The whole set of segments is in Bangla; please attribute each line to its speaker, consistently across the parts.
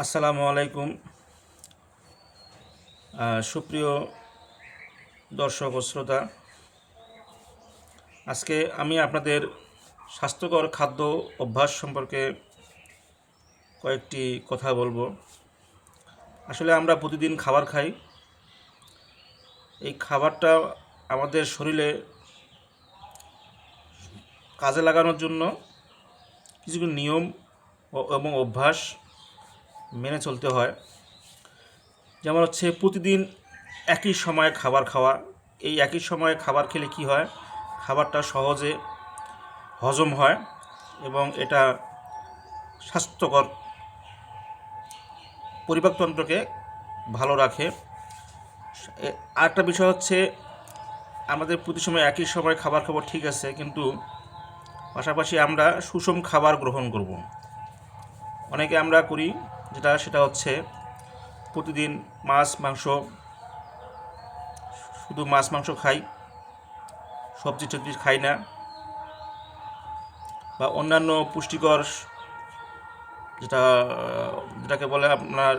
Speaker 1: আসসালামু আলাইকুম। সুপ্রিয় দর্শক ও শ্রোতা, আজকে আমি আপনাদের স্বাস্থ্যকর খাদ্য অভ্যাস সম্পর্কে কয়েকটি কথা বলবো। আসলে আমরা প্রতিদিন খাবার খাই। এই খাবারটা আমাদের শরীরে কাজে লাগানোর জন্য কিছু কিছু নিয়ম এবং অভ্যাস মেনে চলতে হয়। যেমন হচ্ছে প্রতিদিন একই সময়ে খাবার খাওয়া। এই একই সময়ে খাবার খেলে কি হয়, খাবারটা সহজে হজম হয় এবং এটা স্বাস্থ্যকর পরিপাকতন্ত্রকে ভালো রাখে। আরেকটা বিষয় হচ্ছে, আমাদের প্রতি সময় একই সময় খাবার খাবো ঠিক আছে, কিন্তু পাশাপাশি আমরা সুষম খাবার গ্রহণ করব। অনেকে আমরা করি সেটা হচ্ছে প্রতিদিন মাছ মাংস, শুধু মাছ মাংস খাই, সবজি টবজি খাই না, বা অন্যান্য পুষ্টিকর যেটা যেটাকে বলে আপনার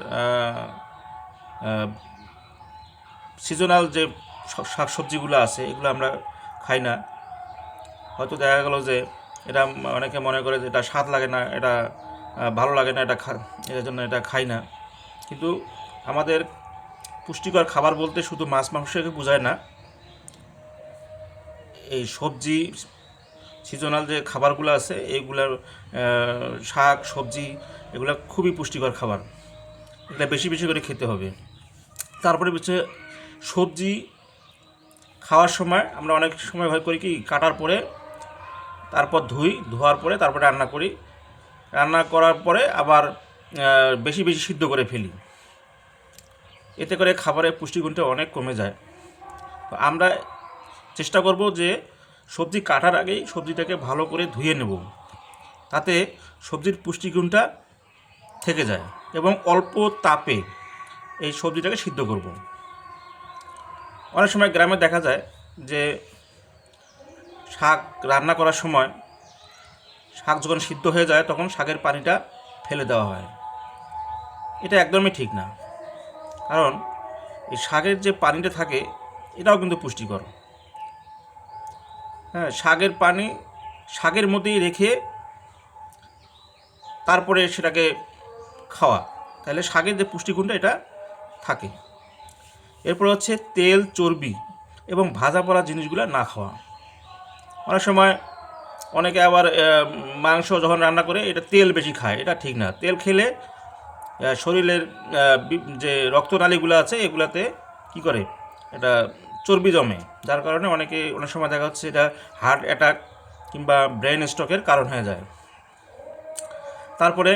Speaker 1: সিজনাল যে শাকসবজিগুলো আছে এগুলো আমরা খাই না। হয়তো দেখা গেল যে এটা অনেকে মনে করে যে এটা স্বাদ লাগে না, এটা ভালো লাগে না, এর জন্য এটা খাই না। কিন্তু আমাদের পুষ্টিকর খাবার বলতে শুধু মাছ মাংসকে বোঝায় না। এই সবজি, সিজনাল যে খাবারগুলো আছে এইগুলার শাক সবজি এগুলো খুবই পুষ্টিকর খাবার, এটা বেশি বেশি করে খেতে হবে। তারপরে হচ্ছে সবজি খাওয়ার সময় আমরা অনেক সময় ভয় করি কি, কাটার পরে তারপর ধোয়ার পরে তারপরে রান্না করি, রান্না করার পরে আবার বেশি বেশি সিদ্ধ করে ফেলি। এতে করে খাবারের পুষ্টিগুণটা অনেক কমে যায়। তো আমরা চেষ্টা করব যে সবজি কাটার আগেই সবজিটাকে ভালো করে ধুয়ে নেব, তাতে সবজির পুষ্টিগুণটা থেকে যায়, এবং অল্প তাপে এই সবজিটাকে সিদ্ধ করব। অনেক সময় গ্রামে দেখা যায় যে শাক রান্না করার সময় শাক যখন সিদ্ধ হয়ে যায় তখন শাকের পানিটা ফেলে দেওয়া হয়। এটা একদমই ঠিক না, কারণ এই শাকের যে পানিটা থাকে এটাও কিন্তু পুষ্টিকর। হ্যাঁ, শাকের পানি শাকের মধ্যেই রেখে তারপরে সেটাকে খাওয়া, তাহলে শাকের যে পুষ্টিগুণটা এটা থাকে। এরপর হচ্ছে তেল চর্বি এবং ভাজা পোড়া জিনিসগুলো না খাওয়া। অনেক সময় অনেকে আবার মাংস যখন রান্না করে এটা তেল বেশি খায়, এটা ঠিক না। তেল খেলে শরীরের যে রক্তনালীগুলো আছে এগুলাতে কি করে, এটা চর্বি জমে, যার কারণে অনেক সময় দেখা যাচ্ছে এটা হার্ট অ্যাটাক কিংবা ব্রেন স্ট্রোকের কারণ হয়ে যায়। তারপরে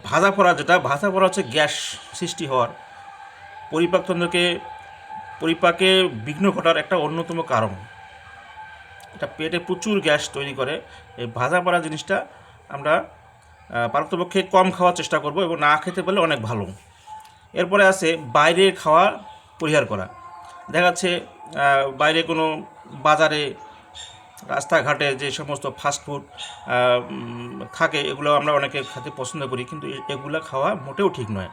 Speaker 1: ভাজা পোড়া হচ্ছে গ্যাস সৃষ্টি হওয়ার, পরিপাকে বিঘ্ন ঘটার একটা অন্যতম কারণ। এটা পেটে প্রচুর গ্যাস তৈরি করে। এই ভাজা পোড়া জিনিসটা আমরা পারতপক্ষে কম খাওয়ার চেষ্টা করব, এবং না খেতে পারলে অনেক ভালো। এরপরে আছে বাইরে খাওয়া পরিহার করা। দেখা যাচ্ছে বাইরে কোনো বাজারে রাস্তাঘাটে যে সমস্ত ফাস্টফুড থাকে এগুলো আমরা অনেকে খেতে পছন্দ করি, কিন্তু এগুলো খাওয়া মোটেও ঠিক নয়।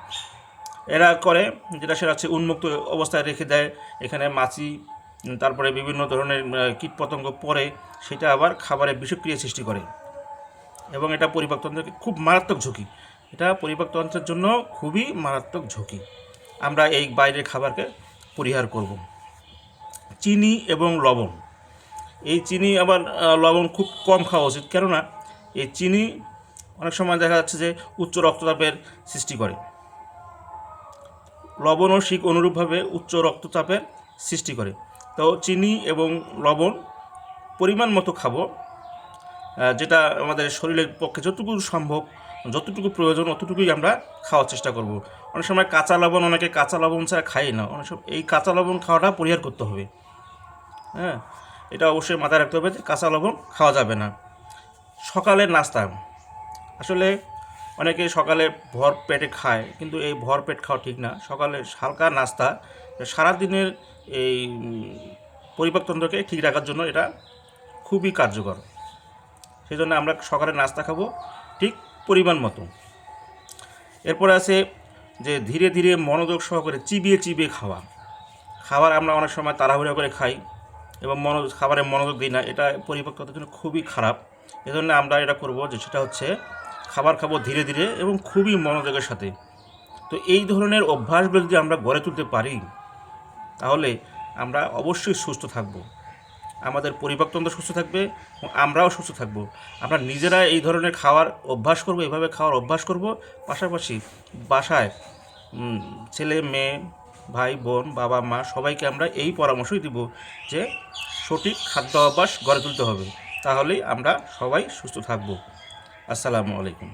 Speaker 1: এরা করে সেটা হচ্ছে উন্মুক্ত অবস্থায় রেখে দেয়, এখানে মাছি তারপরে বিভিন্ন ধরনের কীটপতঙ্গ পড়ে, সেটা আবার খাবারে বিষক্রিয়া সৃষ্টি করে, এবং এটা পরিপাকতন্ত্রের খুব মারাত্মক ঝুঁকি। এটা পরিপাকতন্ত্রের জন্য খুবই মারাত্মক ঝুঁকি। আমরা এই বাইরের খাবারকে পরিহার করব। চিনি এবং লবণ, এই চিনি আবার লবণ খুব কম খাওয়া উচিত, কেননা এই চিনি অনেক সময় দেখা যাচ্ছে যে উচ্চ রক্তচাপের সৃষ্টি করে। লবণও ঠিক অনুরূপভাবে উচ্চ রক্তচাপের সৃষ্টি করে। তো চিনি এবং লবণ পরিমাণ মতো খাবো, যেটা আমাদের শরীরের পক্ষে যতটুকু সম্ভব, যতটুকু প্রয়োজন অতটুকুই আমরা খাওয়ার চেষ্টা করব। অনেক সময় অনেকে কাঁচা লবণ ছাড়া খায় না, অনেক সময় এই কাঁচা লবণ খাওয়াটা পরিহার করতে হবে। হ্যাঁ, এটা অবশ্যই মাথায় রাখতে হবে যে কাঁচা লবণ খাওয়া যাবে না। সকালের নাস্তা, আসলে অনেকে সকালে ভর পেটে খায়, কিন্তু এই ভর পেট খাওয়া ঠিক না। সকালে হালকা নাস্তা সারাদিনের এই পরিপাকতন্ত্রকে ঠিক রাখার জন্য এটা খুবই কার্যকর। সেই জন্য আমরা সকালে নাস্তা খাবো ঠিক পরিমাণ মতো। এরপরে আছে যে ধীরে ধীরে মনোযোগ সহকারে চিবিয়ে চিবিয়ে খাবার আমরা অনেক সময় তাড়াহুড়া করে খাই এবং খাবারে মনোযোগ দিই না, এটা পরিপক্কতার জন্য খুবই খারাপ। এজন্য আমরা এটা করব যে সেটা হচ্ছে খাবার খাবো ধীরে ধীরে এবং খুবই মনোযোগের সাথে। তো এই ধরনের অভ্যাসগুলো যদি আমরা গড়ে তুলতে পারি তাহলে আমরা অবশ্যই সুস্থ থাকব, আমাদের পরিপাকতন্ত্র সুস্থ থাকবে এবং আমরাও সুস্থ থাকব। আমরা নিজেরা এই ধরনের খাওয়ার অভ্যাস করব, এভাবে খাওয়ার অভ্যাস করব। পাশাপাশি বাসায় ছেলে মেয়ে ভাই বোন বাবা মা সবাইকে আমরা এই পরামর্শই দিব যে সঠিক খাদ্য অভ্যাস গড়ে তুলতে হবে, তাহলেই আমরা সবাই সুস্থ থাকব। আসসালামু আলাইকুম।